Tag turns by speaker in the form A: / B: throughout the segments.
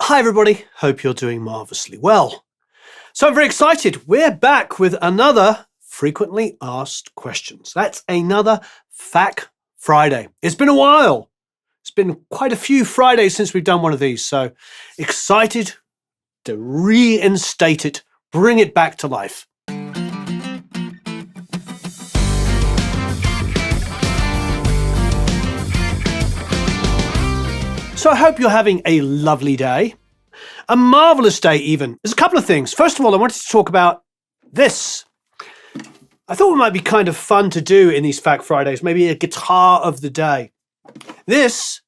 A: Hi everybody, hope you're doing marvellously well. So I'm very excited. We're back with another frequently asked questions. That's another FAQ Friday. It's been a while. It's been quite a few Fridays since we've done one of these, so excited to reinstate it, bring it back to life. So I hope you're having a lovely day, a marvelous day even. There's a couple of things. First of all, I wanted to talk about this. I thought it might be kind of fun to do in these FAQ Fridays, maybe a guitar of the day. This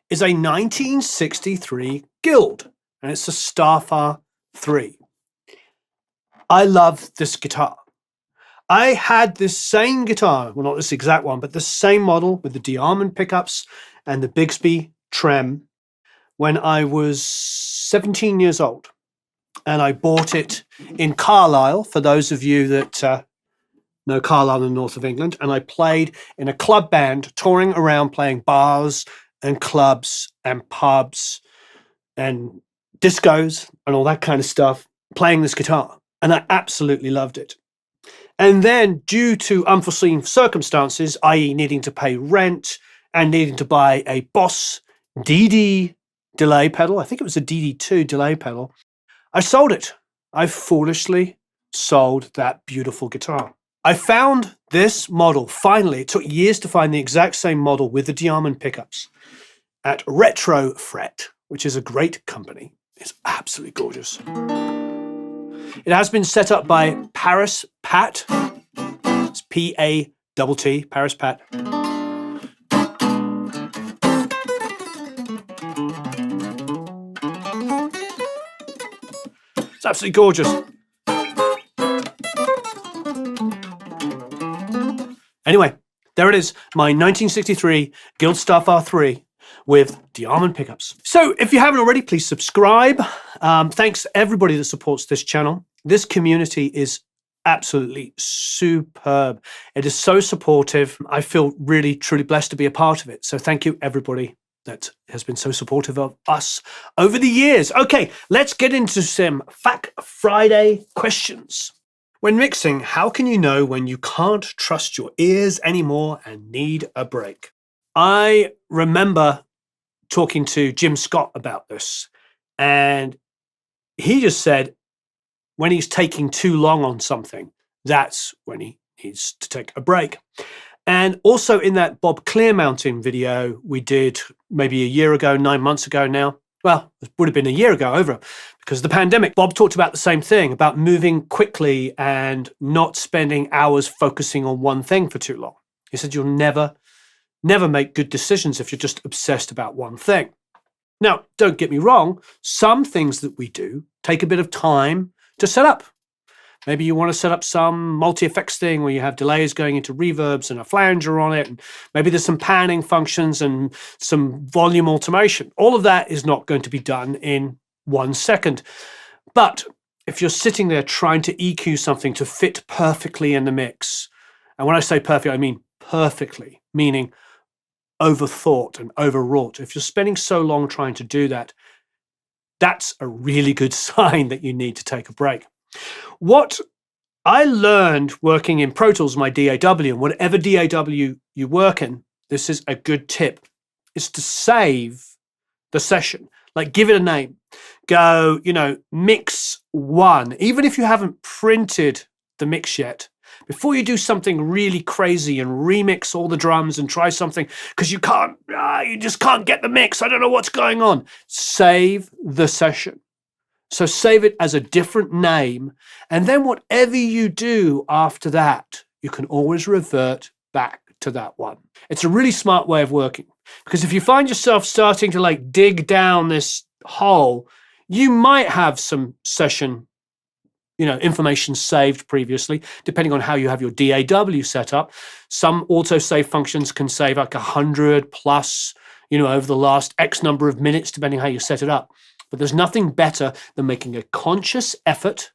A: is a 1963 Guild, and it's a Starfire 3. I love this guitar. I had this same guitar, well, not this exact one, but the same model with the Diamond pickups and the Bigsby trem when I was 17 years old. And I bought it in Carlisle, for those of you that know Carlisle in the north of England. And I played in a club band, touring around playing bars and clubs and pubs and discos and all that kind of stuff, playing this guitar. And I absolutely loved it. And then due to unforeseen circumstances, i.e. needing to pay rent and needing to buy a Boss DD delay pedal, I think it was a DD2 delay pedal, I sold it. I foolishly sold that beautiful guitar. I found this model, finally, it took years to find the exact same model with the Diamond pickups at Retro Fret, which is a great company. It's absolutely gorgeous. It has been set up by Paris Pat. It's P-A-T-T, Paris Pat. It's absolutely gorgeous. Anyway, there it is, my 1963 Guild Starfire 3 with Diamond pickups. So if you haven't already, please subscribe. Thanks to everybody that supports this channel. This community is absolutely superb. It is so supportive. I feel really, truly blessed to be a part of it. So thank you, everybody that has been so supportive of us over the years. Okay, let's get into some FAQ Friday questions. When mixing, how can you know when you can't trust your ears anymore and need a break? I remember talking to Jim Scott about this, and he just said when he's taking too long on something, that's when he needs to take a break. And also in that Bob Clearmountain video we did maybe a year ago, 9 months ago now. Well, it would have been a year ago over because of the pandemic. Bob talked about the same thing, about moving quickly and not spending hours focusing on one thing for too long. He said you'll never make good decisions if you're just obsessed about one thing. Now, don't get me wrong. Some things that we do take a bit of time to set up. Maybe you want to set up some multi-effects thing where you have delays going into reverbs and a flanger on it. And maybe there's some panning functions and some volume automation. All of that is not going to be done in 1 second. But if you're sitting there trying to EQ something to fit perfectly in the mix, and when I say perfect, I mean perfectly, meaning overthought and overwrought. If you're spending so long trying to do that, that's a really good sign that you need to take a break. What I learned working in Pro Tools, my DAW, and whatever DAW you work in, this is a good tip, is to save the session. Like give it a name. Go, mix 1. Even if you haven't printed the mix yet, before you do something really crazy and remix all the drums and try something, because you just can't get the mix, I don't know what's going on. Save the session. So save it as a different name, and then whatever you do after that, you can always revert back to that one. It's a really smart way of working, because if you find yourself starting to dig down this hole, you might have some session, information saved previously, depending on how you have your DAW set up. Some autosave functions can save like 100 plus, over the last X number of minutes, depending how you set it up. But there's nothing better than making a conscious effort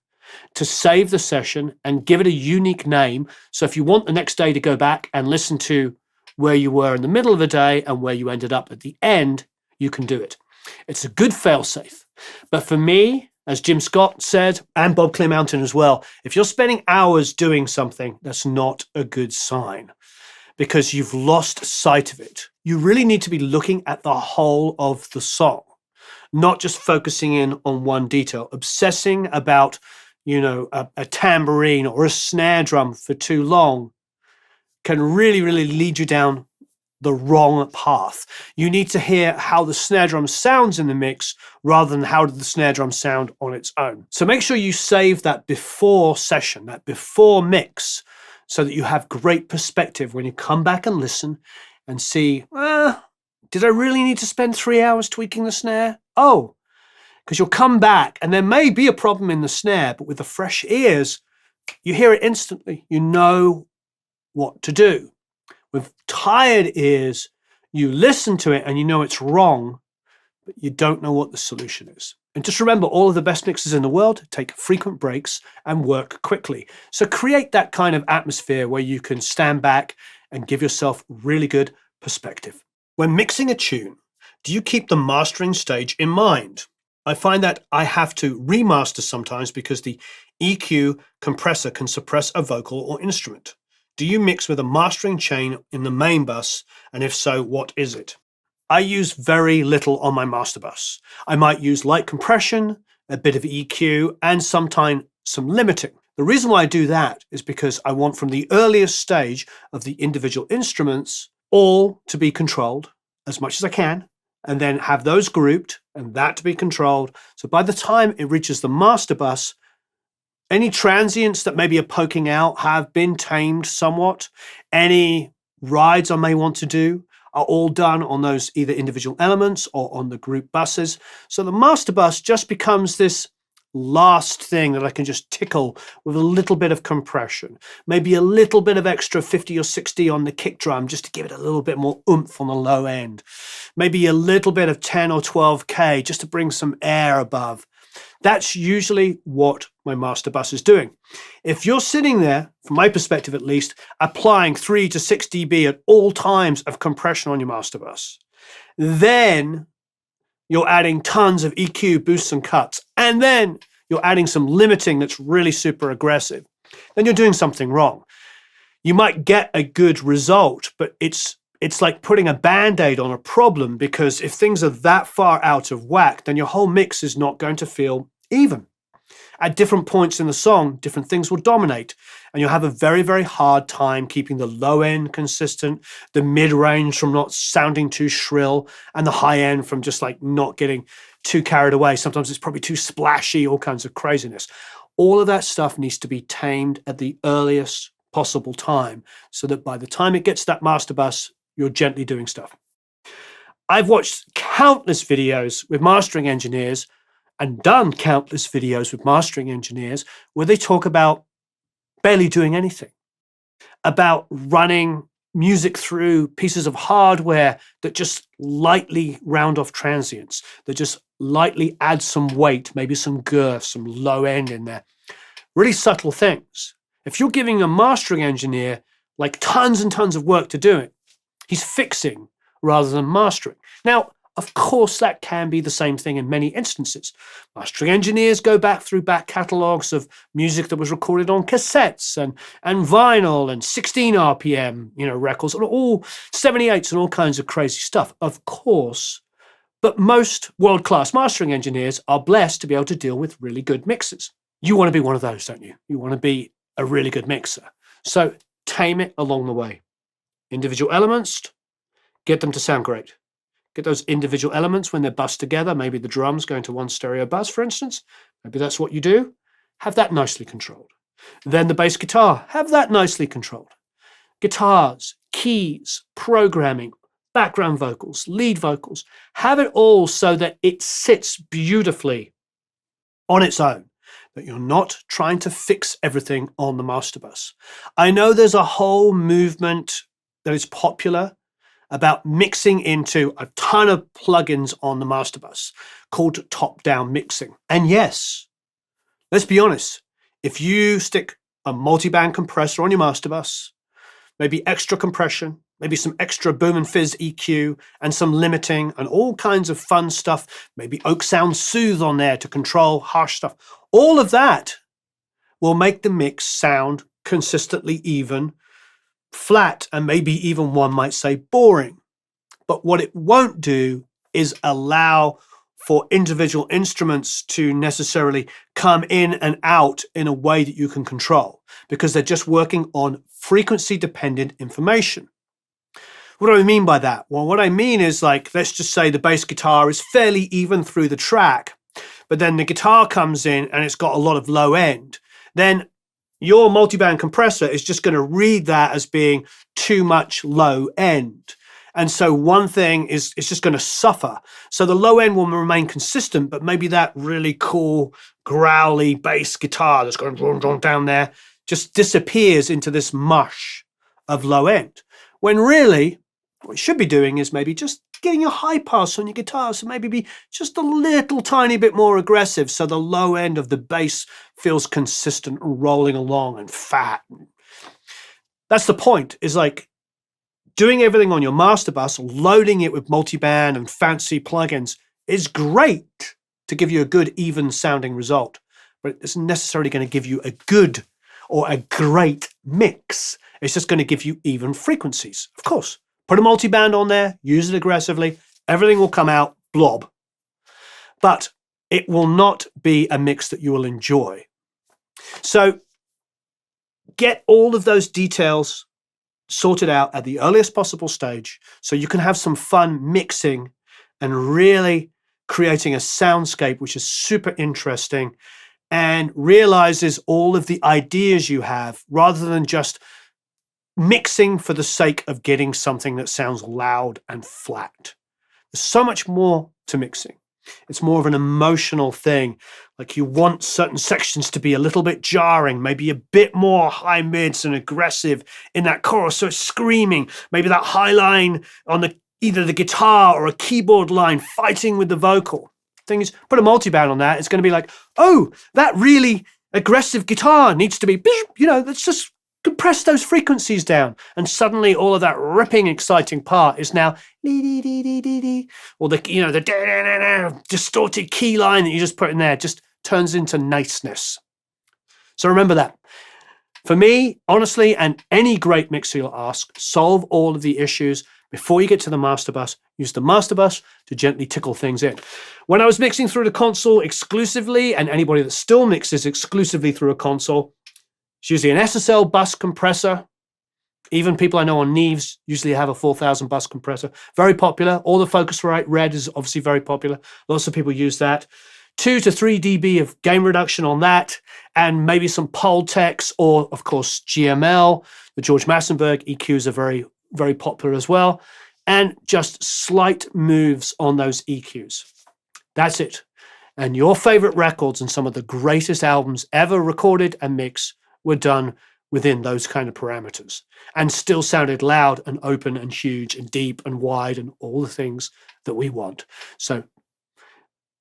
A: to save the session and give it a unique name. So if you want the next day to go back and listen to where you were in the middle of the day and where you ended up at the end, you can do it. It's a good fail-safe. But for me, as Jim Scott said, and Bob Clearmountain as well, if you're spending hours doing something, that's not a good sign because you've lost sight of it. You really need to be looking at the whole of the song, not just focusing in on one detail. Obsessing about, a tambourine or a snare drum for too long can really, really lead you down the wrong path. You need to hear how the snare drum sounds in the mix rather than how did the snare drum sound on its own. So make sure you save that before session, that before mix, so that you have great perspective when you come back and listen and see, did I really need to spend 3 hours tweaking the snare? Oh, because you'll come back and there may be a problem in the snare, but with the fresh ears, you hear it instantly. You know what to do. With tired ears, you listen to it and you know it's wrong, but you don't know what the solution is. And just remember, all of the best mixers in the world take frequent breaks and work quickly. So create that kind of atmosphere where you can stand back and give yourself really good perspective. When mixing a tune, do you keep the mastering stage in mind? I find that I have to remaster sometimes because the EQ compressor can suppress a vocal or instrument. Do you mix with a mastering chain in the main bus? And if so, what is it? I use very little on my master bus. I might use light compression, a bit of EQ, and sometimes some limiting. The reason why I do that is because I want from the earliest stage of the individual instruments all to be controlled as much as I can, and then have those grouped and that to be controlled. So by the time it reaches the master bus, any transients that maybe are poking out have been tamed somewhat. Any rides I may want to do are all done on those either individual elements or on the group buses. So the master bus just becomes this last thing that I can just tickle with a little bit of compression, maybe a little bit of extra 50 or 60 on the kick drum just to give it a little bit more oomph on the low end, maybe a little bit of 10 or 12K just to bring some air above. That's usually what my master bus is doing. If you're sitting there, from my perspective at least, applying 3 to 6 dB at all times of compression on your master bus, then you're adding tons of EQ, boosts, and cuts, and then you're adding some limiting that's really super aggressive, then you're doing something wrong. You might get a good result, but it's like putting a Band-Aid on a problem, because if things are that far out of whack, then your whole mix is not going to feel even. At different points in the song, different things will dominate, and you'll have a very, very hard time keeping the low end consistent, the mid-range from not sounding too shrill, and the high end from just like not getting too carried away. Sometimes it's probably too splashy, all kinds of craziness. All of that stuff needs to be tamed at the earliest possible time so that by the time it gets to that master bus, you're gently doing stuff. I've watched countless videos with mastering engineers and done countless videos with mastering engineers where they talk about barely doing anything, about running music through pieces of hardware that just lightly round off transients, that just lightly add some weight, maybe some girth, some low end in there. Really subtle things. If you're giving a mastering engineer like tons and tons of work to do it, he's fixing rather than mastering. Now, of course, that can be the same thing in many instances. Mastering engineers go back through back catalogs of music that was recorded on cassettes and vinyl and 16 RPM, records, and all 78s and all kinds of crazy stuff, of course. But most world-class mastering engineers are blessed to be able to deal with really good mixers. You want to be one of those, don't you? You want to be a really good mixer. So tame it along the way. Individual elements, get them to sound great. Get those individual elements when they're bussed together, maybe the drums go into one stereo bus, for instance. Maybe that's what you do. Have that nicely controlled. Then the bass guitar, have that nicely controlled. Guitars, keys, programming, background vocals, lead vocals, have it all so that it sits beautifully on its own, that you're not trying to fix everything on the master bus. I know there's a whole movement that is popular about mixing into a ton of plugins on the master bus called top-down mixing. And yes, let's be honest, if you stick a multi-band compressor on your master bus, maybe extra compression, maybe some extra boom and fizz EQ and some limiting and all kinds of fun stuff, maybe Oak Sound Soothe on there to control harsh stuff. All of that will make the mix sound consistently even, flat, and maybe even one might say boring. But what it won't do is allow for individual instruments to necessarily come in and out in a way that you can control, because they're just working on frequency dependent information. What do I mean by that? Well, what I mean is, like, let's just say the bass guitar is fairly even through the track, but then the guitar comes in and it's got a lot of low end. Then your multiband compressor is just going to read that as being too much low end. And so one thing is it's just going to suffer. So the low end will remain consistent, but maybe that really cool, growly bass guitar that's going down there just disappears into this mush of low end. When really, what you should be doing is maybe just getting your high pass on your guitar. So maybe be just a little tiny bit more aggressive so the low end of the bass feels consistent and rolling along and fat. That's the point, is like, doing everything on your master bus, loading it with multiband and fancy plugins is great to give you a good, even sounding result, but it isn't necessarily going to give you a good or a great mix. It's just going to give you even frequencies. Of course, put a multiband on there, use it aggressively, everything will come out blob, but it will not be a mix that you will enjoy. So get all of those details sorted out at the earliest possible stage so you can have some fun mixing and really creating a soundscape which is super interesting and realizes all of the ideas you have, rather than just mixing for the sake of getting something that sounds loud and flat. There's so much more to mixing. It's more of an emotional thing. Like, you want certain sections to be a little bit jarring, maybe a bit more high mids and aggressive in that chorus, so it's screaming. Maybe that high line on either the guitar or a keyboard line fighting with the vocal. Thing is, put a multiband on that, it's going to be like, oh, that really aggressive guitar needs to be, let's just compress those frequencies down, and suddenly all of that ripping, exciting part is now or the distorted key line that you just put in there just turns into niceness. So remember that. For me, honestly, and any great mixer you'll ask, solve all of the issues before you get to the master bus. Use the master bus to gently tickle things in. When I was mixing through the console exclusively, and anybody that still mixes exclusively through a console, it's usually an SSL bus compressor. Even people I know on Neves usually have a 4000 bus compressor. Very popular. All the Focusrite Red is obviously very popular. Lots of people use that. 2 to 3 dB of gain reduction on that, and maybe some Pultex or, of course, GML. The George Massenburg EQs are very, very popular as well. And just slight moves on those EQs. That's it. And your favorite records and some of the greatest albums ever recorded and mixed were done within those kind of parameters, and still sounded loud and open and huge and deep and wide and all the things that we want. So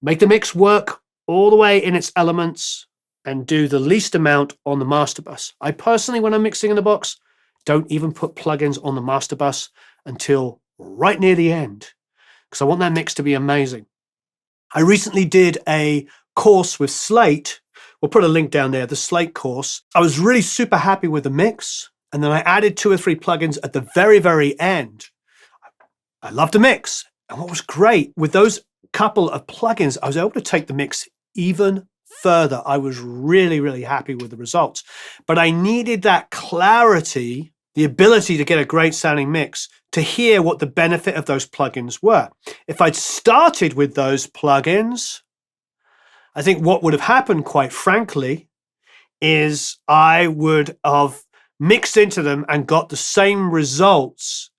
A: make the mix work all the way in its elements and do the least amount on the master bus. I personally, when I'm mixing in the box, don't even put plugins on the master bus until right near the end, because I want that mix to be amazing. I recently did a course with Slate. We'll put a link down there, the Slate course. I was really super happy with the mix, and then I added 2 or 3 plugins at the very, very end. I loved the mix, and what was great, with those couple of plugins, I was able to take the mix even further. I was really, really happy with the results, but I needed that clarity, the ability to get a great sounding mix, to hear what the benefit of those plugins were. If I'd started with those plugins, I think what would have happened, quite frankly, is I would have mixed into them and got the same results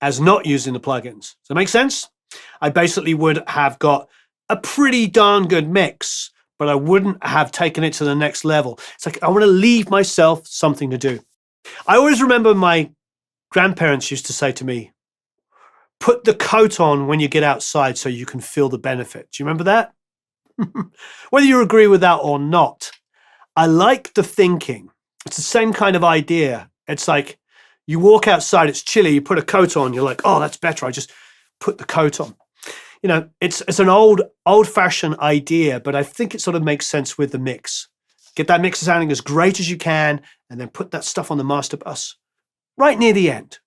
A: as not using the plugins. Does that make sense? I basically would have got a pretty darn good mix, but I wouldn't have taken it to the next level. It's like, I want to leave myself something to do. I always remember my grandparents used to say to me, put the coat on when you get outside so you can feel the benefit. Do you remember that? Whether you agree with that or not, I like the thinking. It's the same kind of idea. It's like, You walk outside, it's chilly, you put a coat on, you're like, oh, that's better. I just put the coat on. You know, it's an old-fashioned idea, but I think it sort of makes sense with the mix. Get that mix sounding as great as you can, and then put that stuff on the master bus right near the end.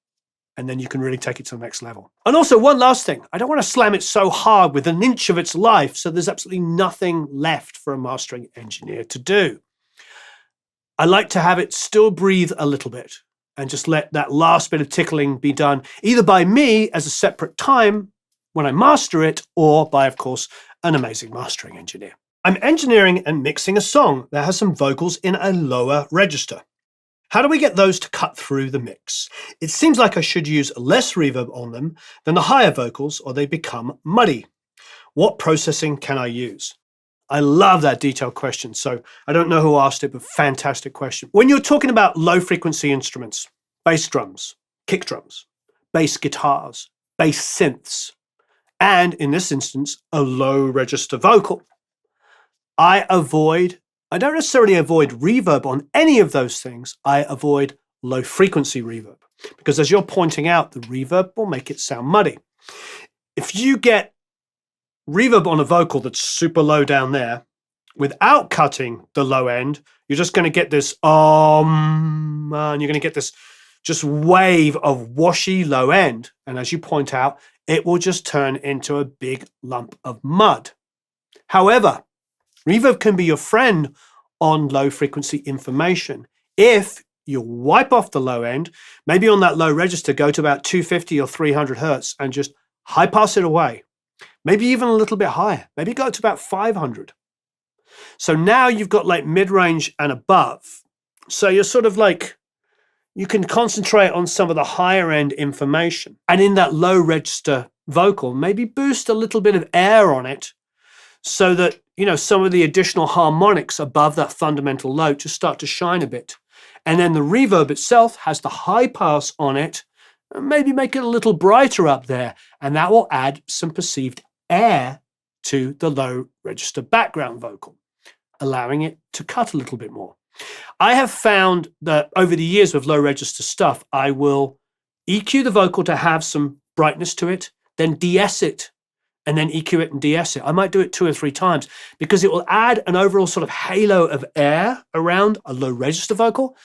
A: And then you can really take it to the next level. And also, one last thing. I don't want to slam it so hard with an inch of its life, so there's absolutely nothing left for a mastering engineer to do. I like to have it still breathe a little bit and just let that last bit of tickling be done either by me as a separate time when I master it, or by, of course, an amazing mastering engineer. I'm engineering and mixing a song that has some vocals in a lower register. How do we get those to cut through the mix? It seems like I should use less reverb on them than the higher vocals, or they become muddy. What processing can I use? I love that detailed question. So I don't know who asked it, but fantastic question. When you're talking about low frequency instruments, bass drums, kick drums, bass guitars, bass synths, and in this instance, a low register vocal, I don't necessarily avoid reverb on any of those things. I avoid low frequency reverb because, as you're pointing out, the reverb will make it sound muddy. If you get reverb on a vocal that's super low down there without cutting the low end, you're just going to get this and you're going to get this just wave of washy low end. And as you point out, it will just turn into a big lump of mud. However, reverb can be your friend on low frequency information. If you wipe off the low end, maybe on that low register, go to about 250 or 300 hertz and just high pass it away. Maybe even a little bit higher. Maybe go to about 500. So now you've got like mid-range and above. So you're sort of like, you can concentrate on some of the higher end information. And in that low register vocal, maybe boost a little bit of air on it so that, you know, some of the additional harmonics above that fundamental note just start to shine a bit. And then the reverb itself has the high pass on it, and maybe make it a little brighter up there. And that will add some perceived air to the low register background vocal, allowing it to cut a little bit more. I have found that over the years with low register stuff, I will EQ the vocal to have some brightness to it, then de-ess it, and then EQ it and de-ess it. I might do it 2 or 3 times because it will add an overall sort of halo of air around a low register vocal,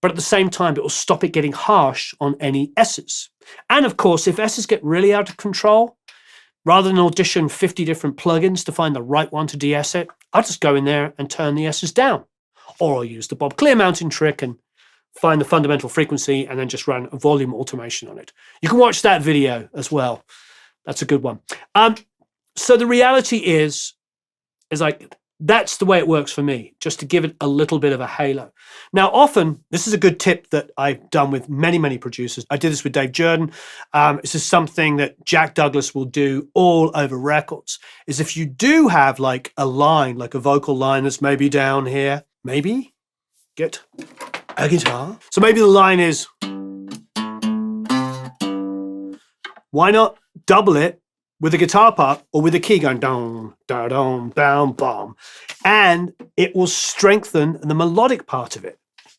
A: but at the same time, it will stop it getting harsh on any S's. And of course, if S's get really out of control, rather than audition 50 different plugins to find the right one to de-ess it, I'll just go in there and turn the S's down. Or I'll use the Bob Clearmountain trick and find the fundamental frequency and then just run a volume automation on it. You can watch that video as well. That's a good one. So the reality is like, that's the way it works for me, just to give it a little bit of a halo. Now, often, this is a good tip that I've done with many, many producers. I did this with Dave Jordan. This is something that Jack Douglas will do all over records, is if you do have like a line, like a vocal line that's maybe down here, maybe get a guitar. So maybe the line is, why not double it with a guitar part or with a key going down, down, down, down, bum, and it will strengthen the melodic part of it.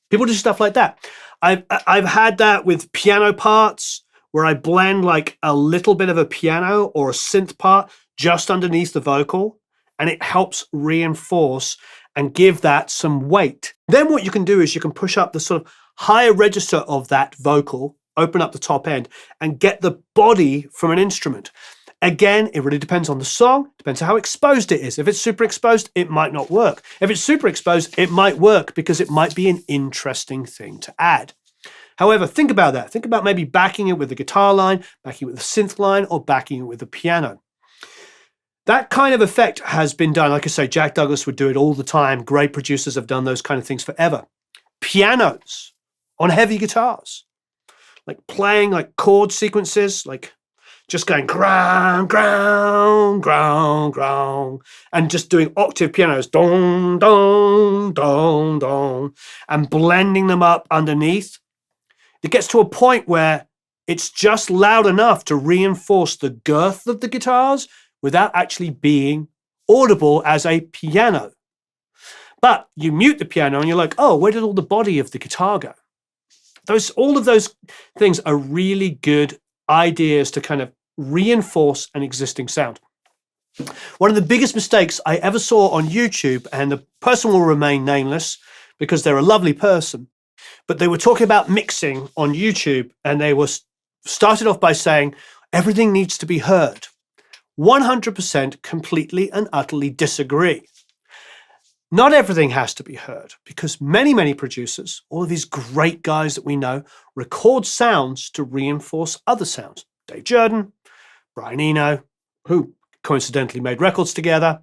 A: People do stuff like that. I've had that with piano parts where I blend like a little bit of a piano or a synth part just underneath the vocal, and it helps reinforce and give that some weight. Then what you can do is you can push up the sort of higher register of that vocal, open up the top end, and get the body from an instrument. Again, it really depends on the song, depends on how exposed it is. If it's super exposed, it might not work. If it's super exposed, it might work because it might be an interesting thing to add. However, think about that. Think about maybe backing it with a guitar line, backing it with a synth line, or backing it with a piano. That kind of effect has been done. Like I say, Jack Douglas would do it all the time. Great producers have done those kind of things forever. Pianos on heavy guitars, like playing like chord sequences, like just going ground, ground, ground, ground, and just doing octave pianos, dong, dong, dong, dong, and blending them up underneath. It gets to a point where it's just loud enough to reinforce the girth of the guitars without actually being audible as a piano. But you mute the piano and you're like, oh, where did all the body of the guitar go? All of those things are really good ideas to kind of reinforce an existing sound. One of the biggest mistakes I ever saw on YouTube, and the person will remain nameless because they're a lovely person, but they were talking about mixing on YouTube, and they were started off by saying everything needs to be heard. 100% completely and utterly disagree. Not everything has to be heard, because many producers, all of these great guys that we know, record sounds to reinforce other sounds. Dave Jordan, Brian Eno, who coincidentally made records together,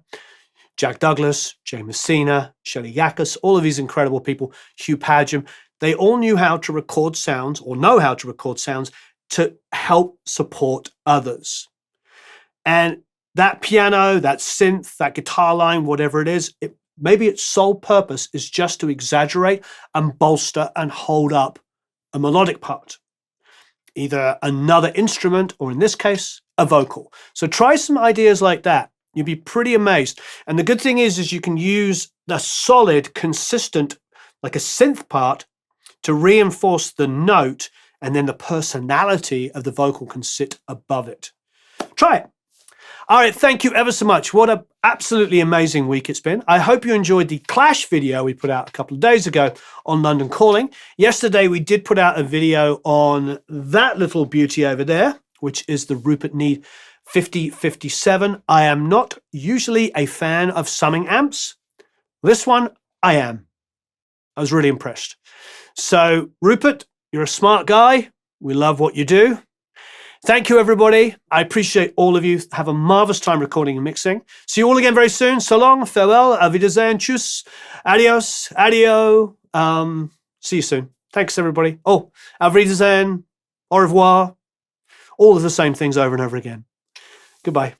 A: Jack Douglas, Jay Messina, Shelley Yakus, all of these incredible people, Hugh Padgham, they all knew how to record sounds, or know how to record sounds, to help support others. And that piano, that synth, that guitar line, whatever it is, maybe its sole purpose is just to exaggerate and bolster and hold up a melodic part, either another instrument, or in this case, a vocal. So try some ideas like that. You'll be pretty amazed. And the good thing is you can use the solid, consistent, like a synth part, to reinforce the note, and then the personality of the vocal can sit above it. Try it. All right, thank you ever so much. What an absolutely amazing week it's been. I hope you enjoyed the Clash video we put out a couple of days ago on London Calling. Yesterday, we did put out a video on that little beauty over there, which is the Rupert Need 5057. I am not usually a fan of summing amps. This one, I am. I was really impressed. So, Rupert, you're a smart guy. We love what you do. Thank you, everybody. I appreciate all of you. Have a marvelous time recording and mixing. See you all again very soon. So long, farewell, auf Wiedersehen, tschüss, adios, adio. See you soon. Thanks, everybody. Oh, auf Wiedersehen, au revoir. All of the same things over and over again. Goodbye.